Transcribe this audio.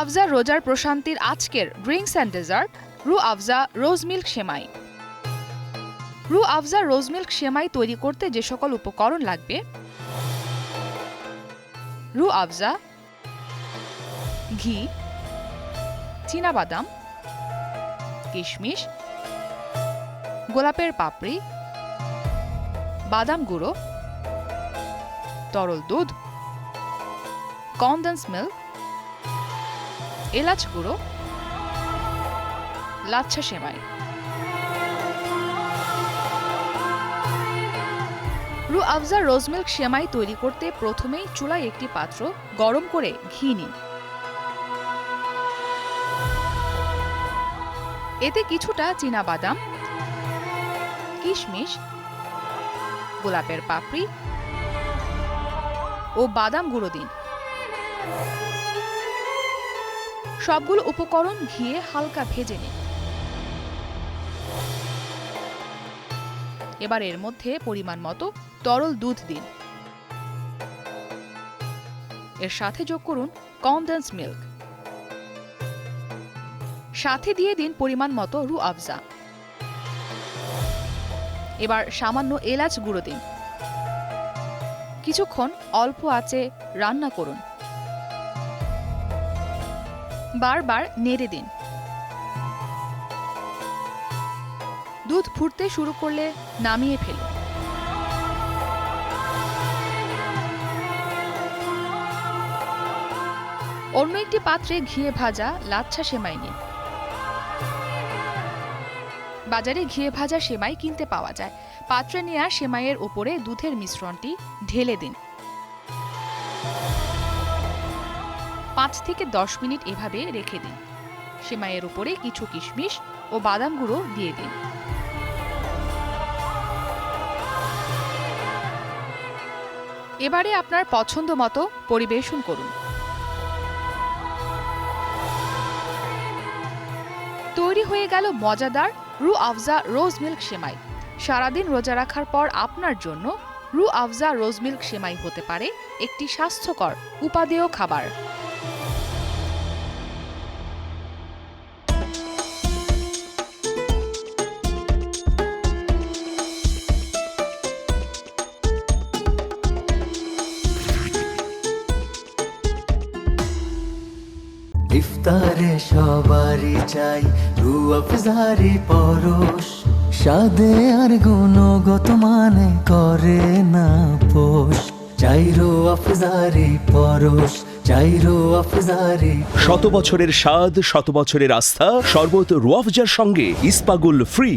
আফজা রোজার প্রশান্তির আজকের ড্রিঙ্কস অ্যান্ড ডেজার্ট রু আফজা রোজ মিল্ক সেমাই। রু আফজা রোজ মিল্ক সেমাই তৈরি করতে যে সকল উপকরণ লাগবে: রু আফজা, ঘি, চীনাবাদাম, কিশমিশ, গোলাপের পাপড়ি, বাদাম গুঁড়ো, তরল দুধ, কনডেন্স মিল্ক, এলাচ গুঁড়ো, লাচ্ছা সেমাই। রু আফজা রোজ মিল্ক সেমাই তৈরি করতে প্রথমেই চুলায় একটি পাত্র গরম করে ঘি নিন। এতে কিছুটা চীনাবাদাম, কিশমিশ, গোলাপের পাপড়ি ও বাদাম গুঁড়ো দিন। সবগুলো উপকরণ ঘিয়ে হালকা ভেজে নিন। এবার এর মধ্যে পরিমাণ মতো তরল দুধ দিন। এর সাথে যোগ করুন কনডেন্স মিল্ক। সাথে দিয়ে দিন পরিমাণ মতো রু আফজা। এবার সামান্য এলাচ গুঁড়ো দিন। কিছুক্ষণ অল্প আঁচে রান্না করুন। বারবার নেড়ে দিন। দুধ ফুটতে শুরু করলে নামিয়ে ফেলুন। অন্য একটি পাত্রে ঘিয়ে ভাজা লাচ্ছা সেমাই নিন। বাজারে ঘিয়ে ভাজা সেমাই কিনতে পাওয়া যায়। পাত্রে নেওয়া সেমাইয়ের উপরে দুধের মিশ্রণটি ঢেলে দিন। 5 থেকে 10 মিনিট এভাবে রেখে দিন। সেমাইয়ের উপরে কিছু কিশমিশ ও বাদাম গুঁড়ো দিয়ে দিন। এবারে আপনার পছন্দ মতো পরিবেশন করুন। তৈরি হয়ে গেল মজাদার রু আফজা রোজ মিল্ক সেমাই। সারাদিন রোজা রাখার পর আপনার জন্য রু আফজা রোজ মিল্ক সেমাই হতে পারে একটি স্বাস্থ্যকর উপাদেয় খাবার। ইফতারে সবারই চাই রু আফজারি পরশ, স্বাদে আর গুণগত মানে করে না পোষ। চাই রু আফজারি পরশ, চাই রু আফজারি। 100 বছরের স্বাদ, 100 বছরের আস্থা, শরবত রু আফজার সঙ্গে ইস্পাগুল ফ্রি।